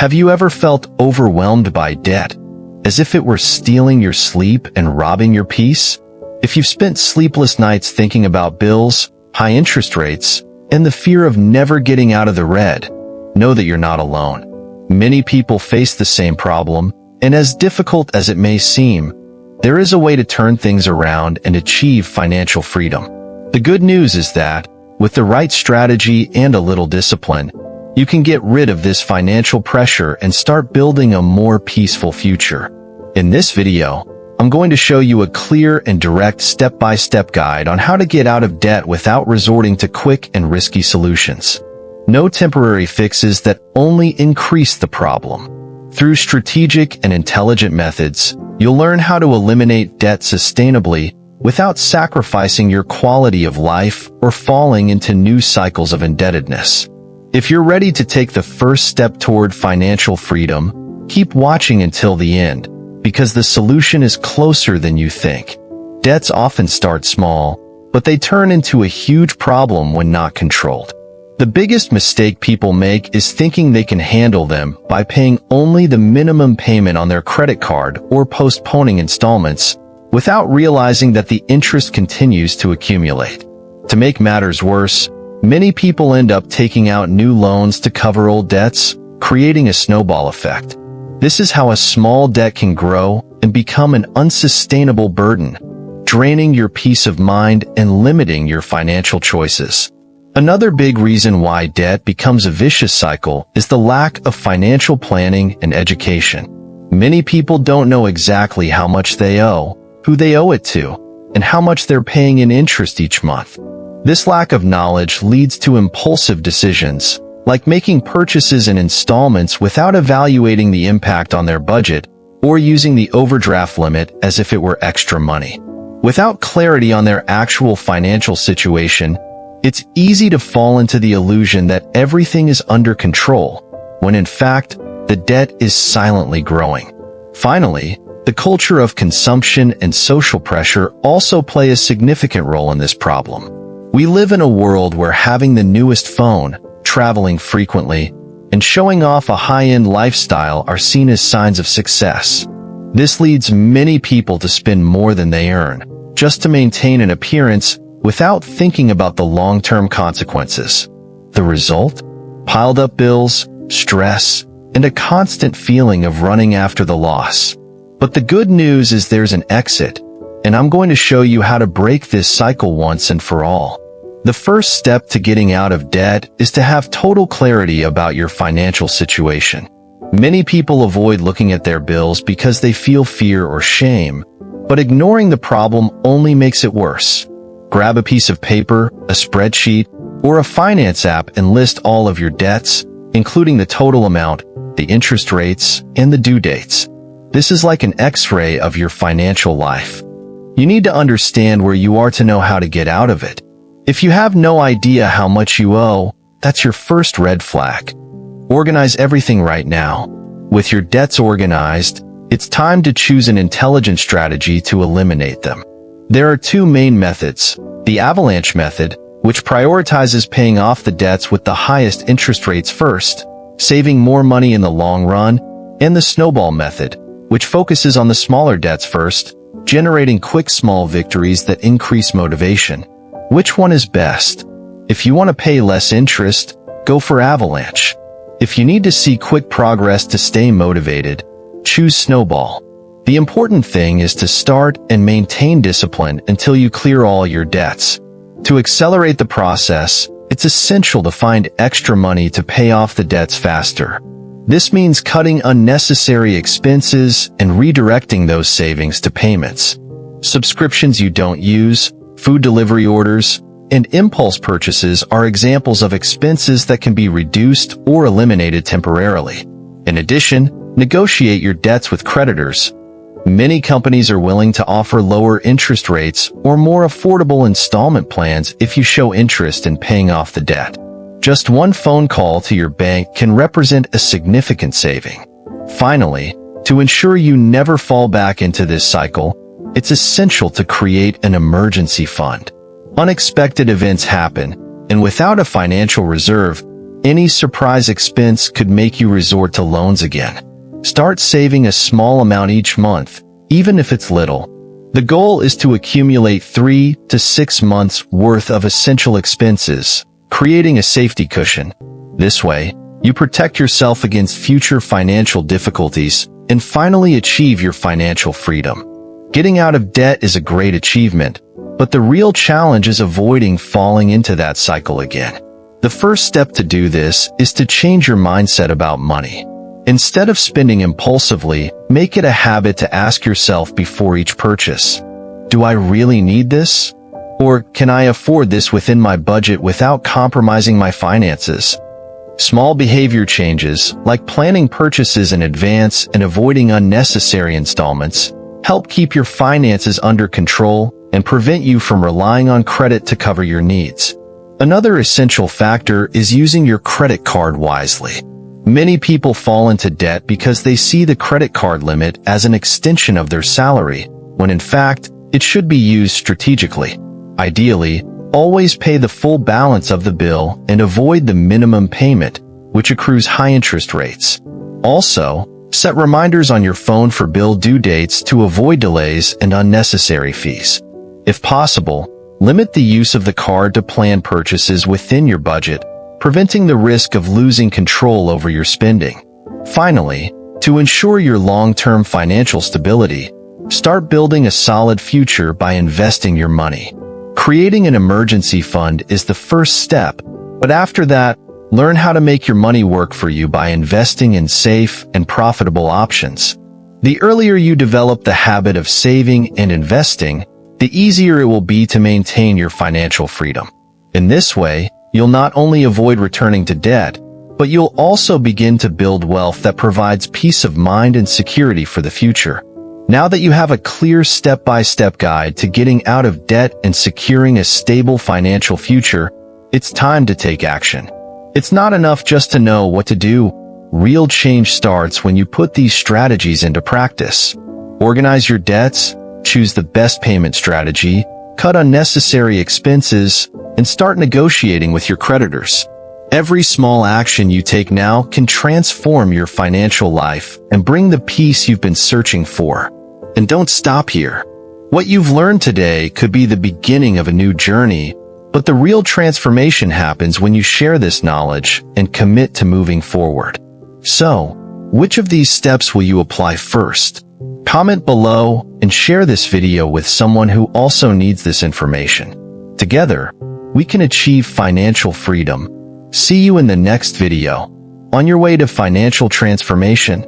Have you ever felt overwhelmed by debt, as if it were stealing your sleep and robbing your peace? If you've spent sleepless nights thinking about bills, high interest rates, and the fear of never getting out of the red, know that you're not alone. Many people face the same problem, and as difficult as it may seem, there is a way to turn things around and achieve financial freedom. The good news is that, with the right strategy and a little discipline, you can get rid of this financial pressure and start building a more peaceful future. In this video, I'm going to show you a clear and direct step-by-step guide on how to get out of debt without resorting to quick and risky solutions. No temporary fixes that only increase the problem. Through strategic and intelligent methods, you'll learn how to eliminate debt sustainably without sacrificing your quality of life or falling into new cycles of indebtedness. If you're ready to take the first step toward financial freedom, keep watching until the end, because the solution is closer than you think. Debts often start small, but they turn into a huge problem when not controlled. The biggest mistake people make is thinking they can handle them by paying only the minimum payment on their credit card or postponing installments, without realizing that the interest continues to accumulate. To make matters worse, many people end up taking out new loans to cover old debts, creating a snowball effect. This is how a small debt can grow and become an unsustainable burden, draining your peace of mind and limiting your financial choices. Another big reason why debt becomes a vicious cycle is the lack of financial planning and education. Many people don't know exactly how much they owe, who they owe it to, and how much they're paying in interest each month. This lack of knowledge leads to impulsive decisions, like making purchases in installments without evaluating the impact on their budget, or using the overdraft limit as if it were extra money. Without clarity on their actual financial situation, it's easy to fall into the illusion that everything is under control, when in fact, the debt is silently growing. Finally, the culture of consumption and social pressure also play a significant role in this problem. We live in a world where having the newest phone, traveling frequently, and showing off a high-end lifestyle are seen as signs of success. This leads many people to spend more than they earn, just to maintain an appearance without thinking about the long-term consequences. The result? Piled up bills, stress, and a constant feeling of running after the loss. But the good news is there's an exit, and I'm going to show you how to break this cycle once and for all. The first step to getting out of debt is to have total clarity about your financial situation. Many people avoid looking at their bills because they feel fear or shame, but ignoring the problem only makes it worse. Grab a piece of paper, a spreadsheet, or a finance app and list all of your debts, including the total amount, the interest rates, and the due dates. This is like an X-ray of your financial life. You need to understand where you are to know how to get out of it. If you have no idea how much you owe, that's your first red flag. Organize everything right now. With your debts organized, it's time to choose an intelligent strategy to eliminate them. There are two main methods: the avalanche method, which prioritizes paying off the debts with the highest interest rates first, saving more money in the long run, and the snowball method, which focuses on the smaller debts first, generating quick small victories that increase motivation. Which one is best? If you want to pay less interest, go for avalanche. If you need to see quick progress to stay motivated, choose snowball. The important thing is to start and maintain discipline until you clear all your debts. To accelerate the process, it's essential to find extra money to pay off the debts faster. This means cutting unnecessary expenses and redirecting those savings to payments. Subscriptions you don't use, food delivery orders, and impulse purchases are examples of expenses that can be reduced or eliminated temporarily. In addition, negotiate your debts with creditors. Many companies are willing to offer lower interest rates or more affordable installment plans if you show interest in paying off the debt. Just one phone call to your bank can represent a significant saving. Finally, to ensure you never fall back into this cycle, it's essential to create an emergency fund. Unexpected events happen, and without a financial reserve, any surprise expense could make you resort to loans again. Start saving a small amount each month, even if it's little. The goal is to accumulate 3 to 6 months worth of essential expenses, creating a safety cushion. This way, you protect yourself against future financial difficulties and finally achieve your financial freedom. Getting out of debt is a great achievement, but the real challenge is avoiding falling into that cycle again. The first step to do this is to change your mindset about money. Instead of spending impulsively, make it a habit to ask yourself before each purchase, do I really need this? Or can I afford this within my budget without compromising my finances? Small behavior changes, like planning purchases in advance and avoiding unnecessary installments, help keep your finances under control and prevent you from relying on credit to cover your needs. Another essential factor is using your credit card wisely. Many people fall into debt because they see the credit card limit as an extension of their salary, when in fact, it should be used strategically. Ideally, always pay the full balance of the bill and avoid the minimum payment, which accrues high interest rates. Also, set reminders on your phone for bill due dates to avoid delays and unnecessary fees. If possible, limit the use of the card to plan purchases within your budget, preventing the risk of losing control over your spending. Finally, to ensure your long-term financial stability, start building a solid future by investing your money. Creating an emergency fund is the first step, but after that, learn how to make your money work for you by investing in safe and profitable options. The earlier you develop the habit of saving and investing, the easier it will be to maintain your financial freedom. In this way, you'll not only avoid returning to debt, but you'll also begin to build wealth that provides peace of mind and security for the future. Now that you have a clear step-by-step guide to getting out of debt and securing a stable financial future, it's time to take action. It's not enough just to know what to do. Real change starts when you put these strategies into practice. Organize your debts, choose the best payment strategy, cut unnecessary expenses, and start negotiating with your creditors. Every small action you take now can transform your financial life and bring the peace you've been searching for. And don't stop here. What you've learned today could be the beginning of a new journey, but the real transformation happens when you share this knowledge and commit to moving forward. So, which of these steps will you apply first? Comment below and share this video with someone who also needs this information. Together, we can achieve financial freedom. See you in the next video. On your way to financial transformation.